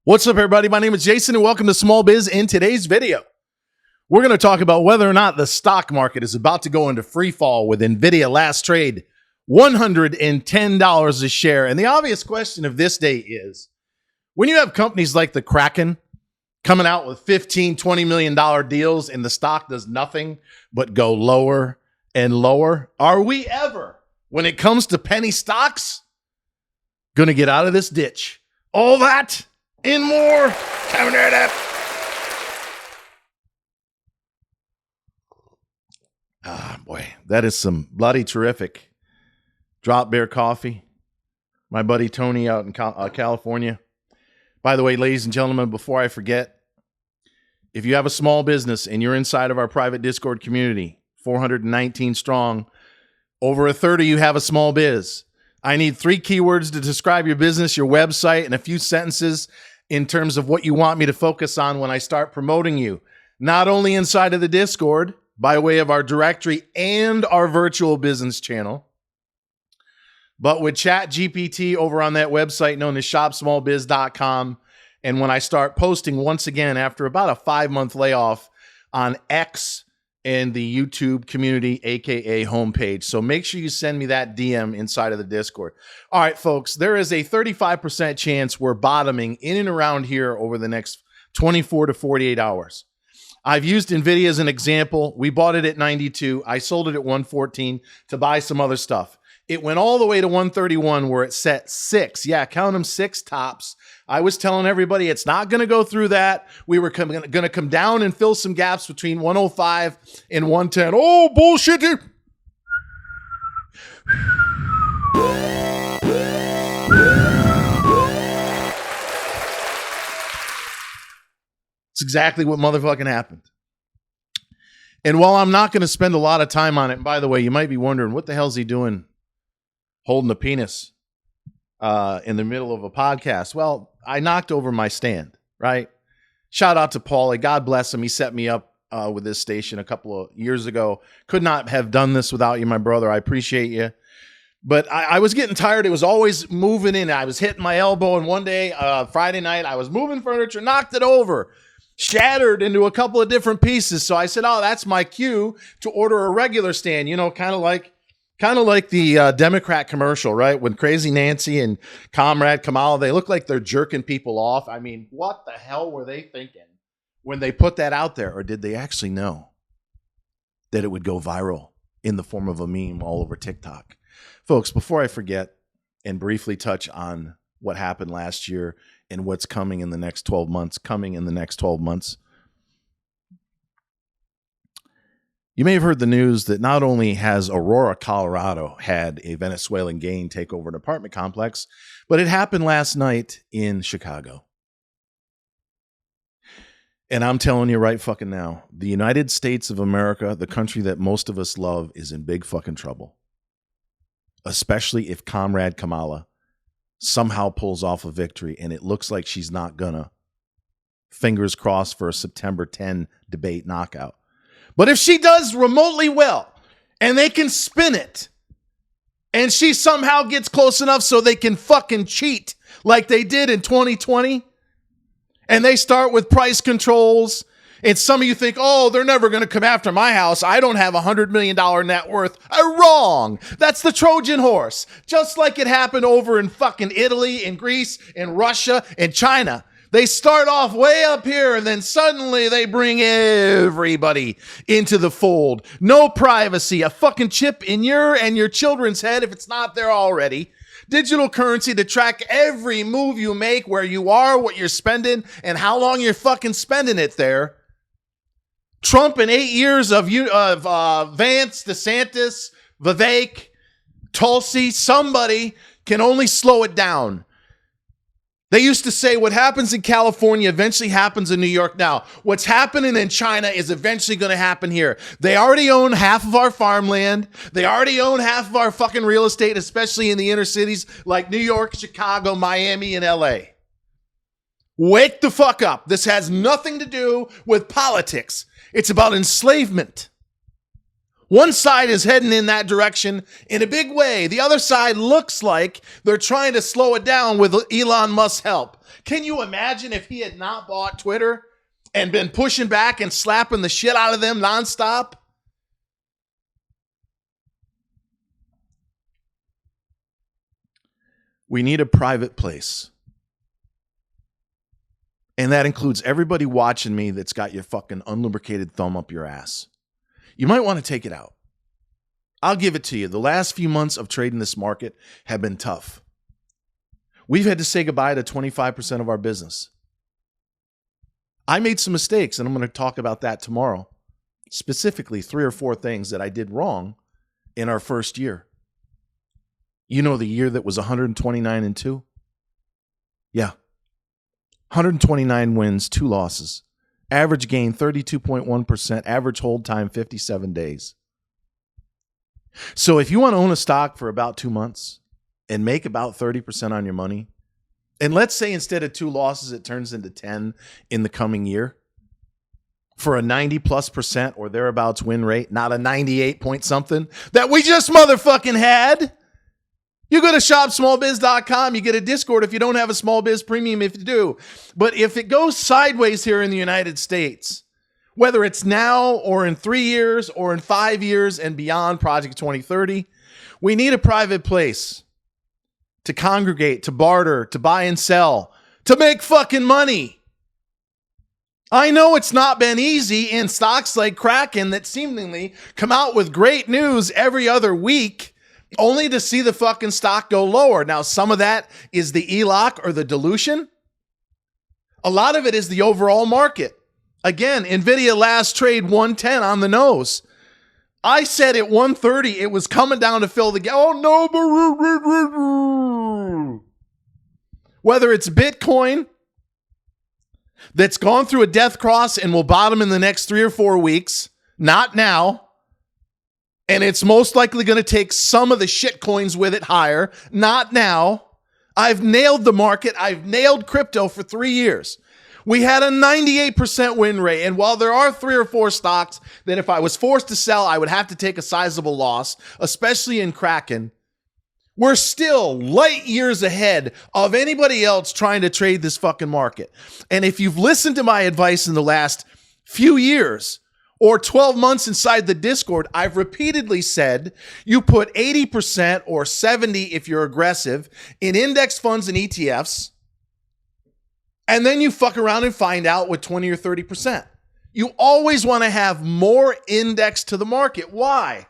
What's up, everybody? My name is Jason, and welcome to Small Biz. In today's video, we're going to talk about whether or not the stock market is about to go into free fall with NVIDIA last trade $110 a share. And the obvious question of this day is, when you have companies like the Kraken coming out with $15, $20 million deals and the stock does nothing but go lower and lower, are we ever, when it comes to penny stocks, going to get out of this ditch? All that and more coming right up. Ah, boy, that is some bloody terrific drop bear coffee. My buddy Tony out in California. By the way, ladies and gentlemen, before I forget, if you have a small business and you're inside of our private Discord community, 419 strong, over a third of you have a small biz. I need 3 keywords to describe your business, your website, and a few sentences in terms of what you want me to focus on when I start promoting you. Not only inside of the Discord, by way of our directory and our virtual business channel, but with ChatGPT over on that website known as shopsmallbiz.com. And when I start posting once again after about a 5-month layoff on X and the YouTube community, aka homepage. So make sure you send me that DM inside of the Discord. All right, folks, there is a 35% chance we're bottoming in and around here over the next 24 to 48 hours. I've used NVIDIA as an example. We bought it at 92. I sold it at 114 to buy some other stuff. It went all the way to 131 where it set 6. Yeah, count them 6 tops. I was telling everybody it's not going to go through that. We were going to come down and fill some gaps between 105 and 110. Oh, bullshit. It's exactly what motherfucking happened. And while I'm not going to spend a lot of time on it, and by the way, you might be wondering, what the hell is he doing holding a penis in the middle of a podcast? Well, I knocked over my stand, right? Shout out to Paulie. God bless him. He set me up with this station a couple of years ago. Could not have done this without you, my brother. I appreciate you. But I was getting tired. It was always moving in. I was hitting my elbow. And one day, Friday night, I was moving furniture, knocked it over, shattered into a couple of different pieces. So I said, oh, that's my cue to order a regular stand, you know, kind of like the Democrat commercial, right? When Crazy Nancy and Comrade Kamala, they look like they're jerking people off. I mean, what the hell were they thinking when they put that out there? Or did they actually know that it would go viral in the form of a meme all over TikTok? Folks, before I forget and briefly touch on what happened last year and what's coming in the next 12 months, you may have heard the news that not only has Aurora, Colorado had a Venezuelan gang take over an apartment complex, but it happened last night in Chicago. And I'm telling you right fucking now, the United States of America, the country that most of us love, is in big fucking trouble. Especially if Comrade Kamala somehow pulls off a victory, and it looks like she's not gonna. Fingers crossed for a September 10 debate knockout. But if she does remotely well and they can spin it and she somehow gets close enough so they can fucking cheat like they did in 2020 and they start with price controls, and some of you think, oh, they're never going to come after my house. I don't have $100 million net worth. Wrong. That's the Trojan Horse. Just like it happened over in fucking Italy and Greece and Russia and China. They start off way up here and then suddenly they bring everybody into the fold. No privacy, a fucking chip in your and your children's head if it's not there already. Digital currency to track every move you make, where you are, what you're spending, and how long you're fucking spending it there. Trump in 8 years of Vance, DeSantis, Vivek, Tulsi, somebody can only slow it down. They used to say what happens in California eventually happens in New York. Now, what's happening in China is eventually going to happen here. They already own half of our farmland. They already own half of our fucking real estate, especially in the inner cities like New York, Chicago, Miami, and LA. Wake the fuck up. This has nothing to do with politics. It's about enslavement. One side is heading in that direction in a big way. The other side looks like they're trying to slow it down with Elon Musk's help. Can you imagine if he had not bought Twitter and been pushing back and slapping the shit out of them nonstop? We need a private place. And that includes everybody watching me that's got your fucking unlubricated thumb up your ass. You might want to take it out. I'll give it to you. The last few months of trading this market have been tough. We've had to say goodbye to 25% of our business. I made some mistakes, and I'm going to talk about that tomorrow. Specifically, 3 or 4 things that I did wrong in our first year. You know the year that was 129-2? Yeah. 129 wins, 2 losses. Average gain 32.1%, average hold time 57 days. So if you want to own a stock for about 2 months and make about 30% on your money, and let's say instead of 2 losses, it turns into 10 in the coming year, for a 90+% or thereabouts win rate, not a 98 point something that we just motherfucking had. You go to shopsmallbiz.com, you get a Discord if you don't have a small biz premium if you do. But if it goes sideways here in the United States, whether it's now or in 3 years or in 5 years and beyond Project 2030, we need a private place to congregate, to barter, to buy and sell, to make fucking money. I know it's not been easy in stocks like Kraken that seemingly come out with great news every other week, only to see the fucking stock go lower. Now, some of that is the ELOC or the dilution. A lot of it is the overall market. Again, NVIDIA last trade 110 on the nose. I said at 130 it was coming down to fill the gap. Oh no. Whether it's Bitcoin that's gone through a death cross and will bottom in the next 3 or 4 weeks, not now. And it's most likely going to take some of the shit coins with it higher. Not now. I've nailed the market. I've nailed crypto for 3 years. We had a 98% win rate. And while there are 3 or 4 stocks that if I was forced to sell, I would have to take a sizable loss, especially in Kraken, we're still light years ahead of anybody else trying to trade this fucking market. And if you've listened to my advice in the last few years, or 12 months inside the Discord, I've repeatedly said you put 80% or 70% if you're aggressive in index funds and ETFs, and then you fuck around and find out with 20 or 30%. You always want to have more index to the market. Why?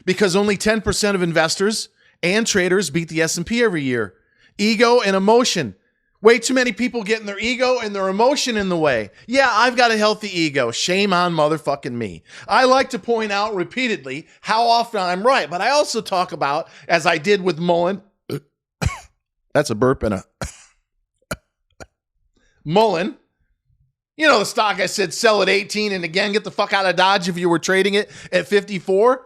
Because only 10% of investors and traders beat the S&P every year. Ego and emotion. Way too many people getting their ego and their emotion in the way. Yeah, I've got a healthy ego. Shame on motherfucking me. I like to point out repeatedly how often I'm right, but I also talk about, as I did with Mullen, that's a burp and a Mullen. You know the stock I said sell at 18 and again get the fuck out of Dodge if you were trading it at 54.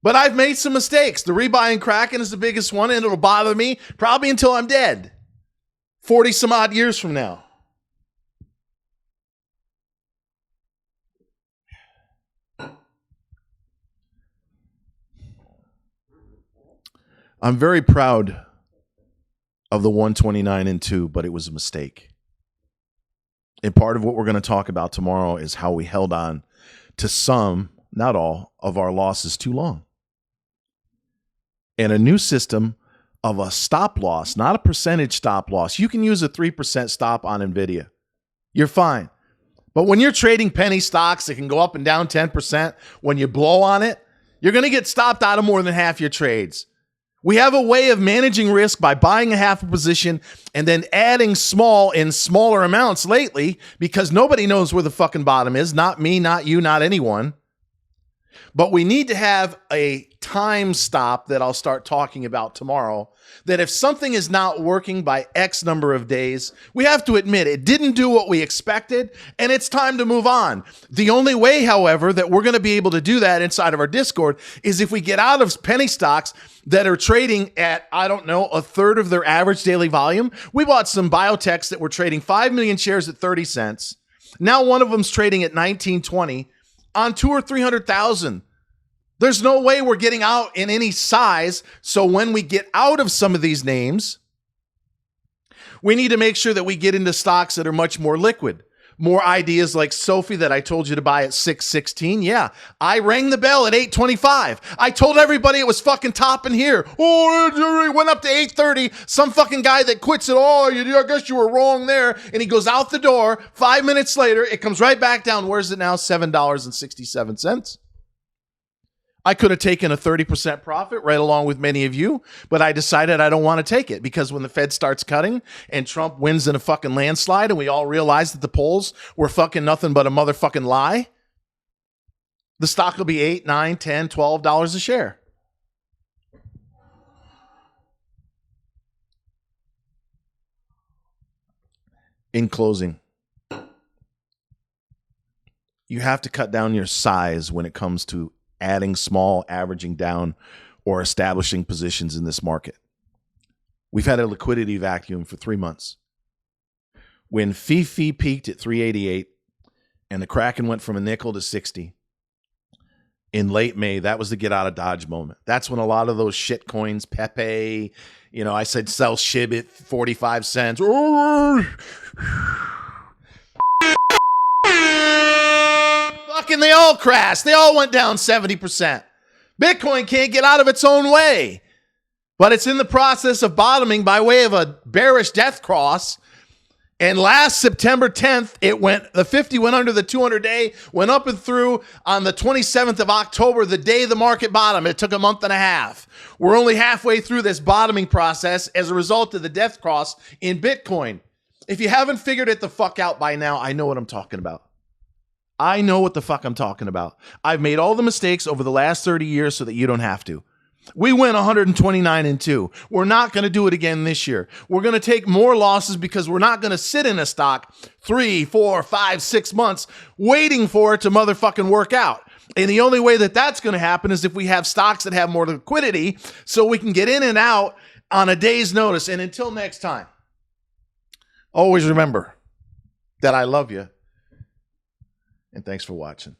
But I've made some mistakes. The rebuy in Kraken is the biggest one, and it'll bother me probably until I'm dead. 40 some odd years from now. I'm very proud of the 129-2, but it was a mistake. And part of what we're going to talk about tomorrow is how we held on to some, not all, of our losses too long. And a new system of a stop loss, not a percentage stop loss. You can use a 3% stop on NVIDIA. You're fine. But when you're trading penny stocks that can go up and down 10%, when you blow on it, you're going to get stopped out of more than half your trades. We have a way of managing risk by buying a half a position and then adding small in smaller amounts lately because nobody knows where the fucking bottom is. Not me, not you, not anyone. But we need to have a time stop that I'll start talking about tomorrow, that if something is not working by X number of days, we have to admit it didn't do what we expected, and it's time to move on. The only way, however, that we're going to be able to do that inside of our Discord is if we get out of penny stocks that are trading at, I don't know, a third of their average daily volume. We bought some biotechs that were trading 5 million shares at 30 cents. Now one of them's trading at 19.20. on 200 or 300,000. There's no way we're getting out in any size. So when we get out of some of these names, we need to make sure that we get into stocks that are much more liquid. More ideas like Sophie that I told you to buy at 616. Yeah, I rang the bell at 825. I told everybody it was fucking topping here. Oh, it went up to 830. Some fucking guy that quits it. Oh, I guess you were wrong there. And he goes out the door. 5 minutes later, it comes right back down. Where's it now? $7.67. I could have taken a 30% profit right along with many of you, but I decided I don't want to take it because when the Fed starts cutting and Trump wins in a fucking landslide and we all realize that the polls were fucking nothing but a motherfucking lie, the stock will be $8, $9, $10, $12 a share. In closing, you have to cut down your size when it comes to adding small, averaging down, or establishing positions in this market. We've had a liquidity vacuum for 3 months. When FIFI peaked at 388 and the Kraken went from a nickel to 60 in late May, that was the get out of Dodge moment. That's when a lot of those shit coins, Pepe, I said sell SHIB at 45 cents. Fucking they all crashed. They all went down 70%. Bitcoin can't get out of its own way. But it's in the process of bottoming by way of a bearish death cross. And last September 10th, the 50 went under the 200-day, went up and through on the 27th of October, the day the market bottomed. It took a month and a half. We're only halfway through this bottoming process as a result of the death cross in Bitcoin. If you haven't figured it the fuck out by now, I know what I'm talking about. I know what the fuck I'm talking about. I've made all the mistakes over the last 30 years so that you don't have to. We went 129-2. We're not going to do it again this year. We're going to take more losses because we're not going to sit in a stock 3, 4, 5, 6 months waiting for it to motherfucking work out. And the only way that that's going to happen is if we have stocks that have more liquidity so we can get in and out on a day's notice. And until next time, always remember that I love you. And thanks for watching.